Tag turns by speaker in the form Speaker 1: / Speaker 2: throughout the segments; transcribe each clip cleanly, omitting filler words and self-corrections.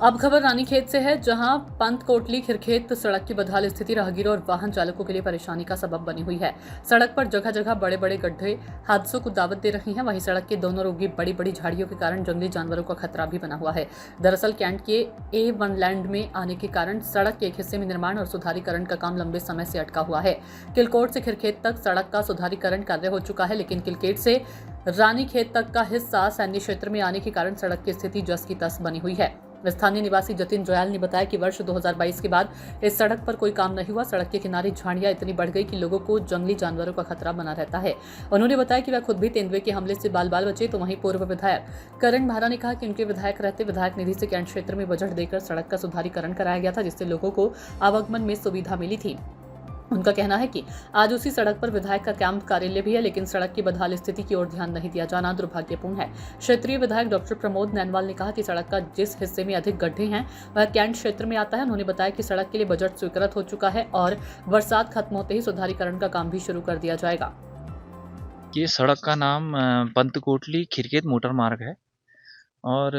Speaker 1: अब खबर रानीखेत से है, जहां पंत कोटली खिरखेत सड़क की बदहाल स्थिति राहगीरों और वाहन चालकों के लिए परेशानी का सबब बनी हुई है। सड़क पर जगह जगह बड़े बड़े गड्ढे हादसों को दावत दे रही हैं। वहीं सड़क के दोनों रोगी बड़ी बड़ी झाड़ियों के कारण जंगली जानवरों का खतरा भी बना हुआ है। दरअसल कैंट के A1 लैंड में आने के कारण सड़क के एक हिस्से में निर्माण और सुधारीकरण का काम लंबे समय से अटका हुआ है। किलकोट से खिरखेत तक सड़क का सुधारीकरण कार्य हो चुका है, लेकिन किलकेट से रानीखेत तक का हिस्सा सैन्य क्षेत्र में आने के कारण सड़क की स्थिति जस की तस बनी हुई है। स्थानीय निवासी जतिन जोयाल ने बताया कि वर्ष 2022 के बाद इस सड़क पर कोई काम नहीं हुआ। सड़क के किनारे झाड़ियां इतनी बढ़ गई कि लोगों को जंगली जानवरों का खतरा बना रहता है। उन्होंने बताया कि वह खुद भी तेंदुए के हमले से बाल बाल बचे। तो वहीं पूर्व विधायक करण भारा ने कहा कि उनके विधायक रहते विधायक निधि से कैंट क्षेत्र में बजट देकर सड़क का सुधारीकरण कराया गया था, जिससे लोगों को आवागमन में सुविधा मिली थी। उनका कहना है कि आज उसी सड़क पर विधायक का कैंप कार्यालय भी है, लेकिन सड़क की बदहाल स्थिति की ओर ध्यान नहीं दिया जाना दुर्भाग्यपूर्ण है। क्षेत्रीय विधायक डॉक्टर प्रमोद नैनवाल ने कहा कि सड़क का जिस हिस्से में अधिक गड्ढे हैं वह कैंट क्षेत्र में आता है। उन्होंने बताया कि सड़क के लिए बजट स्वीकृत हो चुका है और बरसात खत्म होते ही सुधारीकरण का काम भी शुरू कर दिया जाएगा।
Speaker 2: ये सड़क का नाम पंत कोटली खिरखेत मोटर मार्ग है और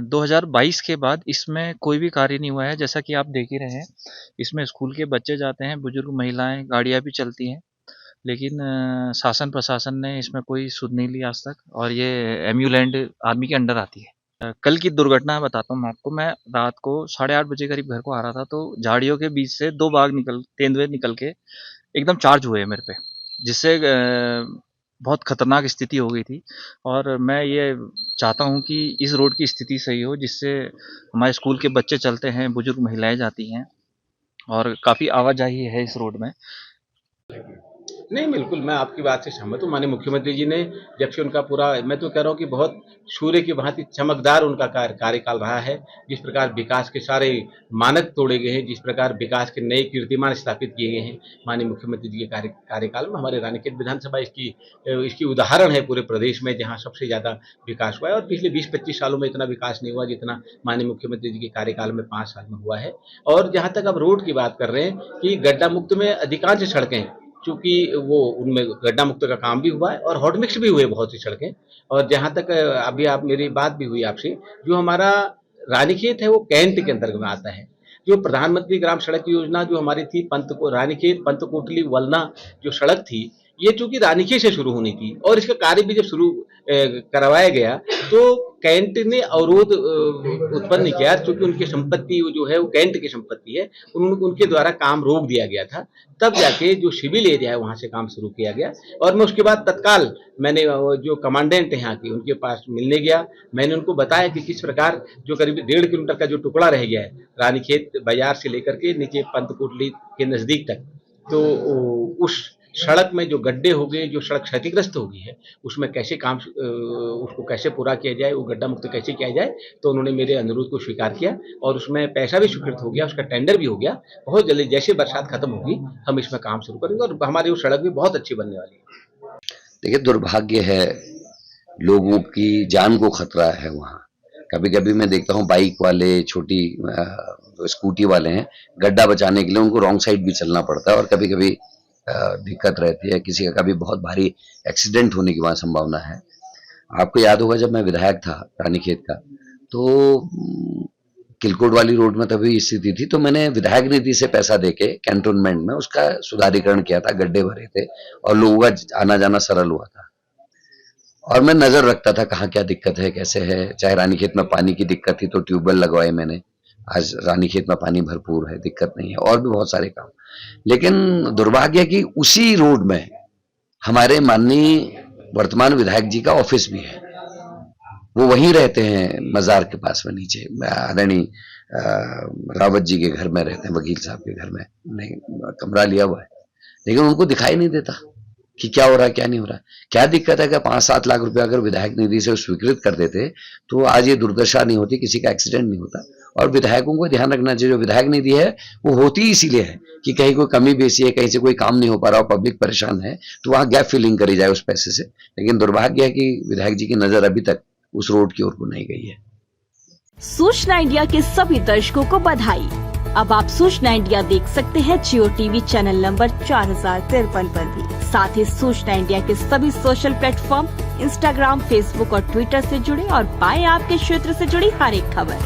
Speaker 2: 2022 के बाद इसमें कोई भी कार्य नहीं हुआ है। जैसा कि आप देख ही रहे हैं, इसमें स्कूल के बच्चे जाते हैं, बुजुर्ग महिलाएं, गाड़ियां भी चलती हैं, लेकिन शासन प्रशासन ने इसमें कोई सुध नहीं ली आज तक। और ये एमयू लैंड आर्मी के अंडर आती है। कल की दुर्घटना बताता हूँ मैं आपको। मैं रात को 8:30 बजे करीब घर को आ रहा था, तो झाड़ियों के बीच से 2 बाघ तेंदुए निकल के एकदम चार्ज हुए मेरे पे, जिससे बहुत खतरनाक स्थिति हो गई थी। और मैं ये चाहता हूँ कि इस रोड की स्थिति सही हो, जिससे हमारे स्कूल के बच्चे चलते हैं, बुजुर्ग महिलाएं जाती हैं और काफ़ी आवाजाही है इस रोड में।
Speaker 3: नहीं, बिल्कुल मैं आपकी बात से सहमत हूँ। माननीय मुख्यमंत्री जी ने जब से उनका पूरा, मैं तो कह रहा हूँ कि बहुत सूर्य की भांति चमकदार उनका कार्यकाल रहा है। जिस प्रकार विकास के सारे मानक तोड़े गए हैं, जिस प्रकार विकास के नए कीर्तिमान स्थापित किए गए हैं माननीय मुख्यमंत्री जी के कार्यकाल में, हमारे रानीखेत विधानसभा इसकी उदाहरण है पूरे प्रदेश में, जहाँ सबसे ज़्यादा विकास हुआ है। और पिछले 20-25 सालों में इतना विकास नहीं हुआ जितना माननीय मुख्यमंत्री जी के कार्यकाल में 5 साल में हुआ है। और जहाँ तक अब रोड की बात कर रहे हैं कि गड्ढा मुक्त में अधिकांश सड़कें, चूँकि वो उनमें गड्ढा मुक्त का काम भी हुआ है और हॉट मिक्स भी हुए बहुत सी सड़कें। और जहाँ तक अभी आप मेरी बात भी हुई आपसे, जो हमारा रानीखेत है वो कैंट के अंतर्गत में आता है। जो प्रधानमंत्री ग्राम सड़क योजना जो हमारी थी, रानीखेत पंत कोटली वलना जो सड़क थी, ये चूँकि रानीखेत से शुरू होनी थी और इसका कार्य भी जब शुरू करवाया गया तो कैंट ने अवरोध उत्पन्न किया, क्योंकि उनकी संपत्ति जो है वो कैंट की संपत्ति है, उनके द्वारा काम रोक दिया गया था। तब जाके जो सिविल एरिया है वहाँ से काम शुरू किया गया। और मैं उसके बाद तत्काल मैंने जो कमांडेंट है यहाँ की, उनके पास मिलने गया। मैंने उनको बताया कि किस प्रकार जो करीब 1.5 किलोमीटर का जो टुकड़ा रह गया है रानीखेत बाजार से लेकर के नीचे पंत कोटली के नज़दीक तक, तो उस सड़क में जो गड्ढे हो गए, जो सड़क क्षतिग्रस्त हो गई है, उसमें कैसे काम उसको कैसे पूरा किया जाए, वो गड्ढा मुक्त कैसे किया जाए। तो उन्होंने मेरे अनुरोध को स्वीकार किया और उसमें पैसा भी स्वीकृत हो गया, उसका टेंडर भी हो गया। बहुत जल्दी जैसे बरसात खत्म होगी हम इसमें काम शुरू करेंगे और हमारी वो सड़क भी बहुत अच्छी बनने वाली है।
Speaker 4: देखिए, दुर्भाग्य है, लोगों की जान को खतरा है वहाँ। कभी कभी मैं देखता हूँ बाइक वाले, छोटी स्कूटी वाले हैं, गड्ढा बचाने के लिए उनको रॉन्ग साइड भी चलना पड़ता है और कभी कभी दिक्कत रहती है। किसी का कभी बहुत भारी एक्सीडेंट होने की वहाँ संभावना है। आपको याद होगा जब मैं विधायक था रानीखेत का, तो किलकोट वाली रोड में तभी स्थिति थी, तो मैंने विधायक निधि से पैसा देके कैंटोनमेंट में उसका सुधारीकरण किया था। गड्ढे भरे थे और लोगों का आना जाना सरल हुआ था और मैं नजर रखता था कहाँ क्या दिक्कत है, कैसे है। चाहे रानीखेत में पानी की दिक्कत थी तो ट्यूबवेल लगवाए मैंने, आज रानीखेत में पानी भरपूर है, दिक्कत नहीं है, और भी बहुत सारे काम। लेकिन दुर्भाग्य है कि उसी रोड में हमारे माननीय वर्तमान विधायक जी का ऑफिस भी है। वो वहीं रहते हैं, मजार के पास में नीचे, आदरणीय रावत जी के घर में रहते हैं, वकील साहब के घर में नहीं कमरा लिया हुआ है, लेकिन उनको दिखाई नहीं देता कि क्या हो रहा है क्या नहीं हो रहा है। क्या दिक्कत है कि 5-7 लाख रुपया अगर विधायक निधि से स्वीकृत कर देते तो आज ये दुर्दशा नहीं होती, किसी का एक्सीडेंट नहीं होता। और विधायकों को ध्यान रखना चाहिए, जो विधायक निधि है वो होती ही इसीलिए है कि कहीं कोई कमी बेसी है, कहीं से कोई काम नहीं हो पा रहा हो, पब्लिक परेशान है, तो वहाँ गैप फिलिंग करी जाए उस पैसे से। लेकिन दुर्भाग्य है कि विधायक जी की नजर अभी तक उस रोड की ओर को नहीं गई है।
Speaker 5: सूचना इंडिया के सभी दर्शकों को बधाई। अब आप सूचना इंडिया देख सकते हैं जियो टीवी चैनल नंबर 4053 पर भी। साथ ही सूचना इंडिया के सभी सोशल प्लेटफॉर्म इंस्टाग्राम, फेसबुक और ट्विटर से जुड़े और पाएं आपके क्षेत्र से जुड़ी हर एक खबर।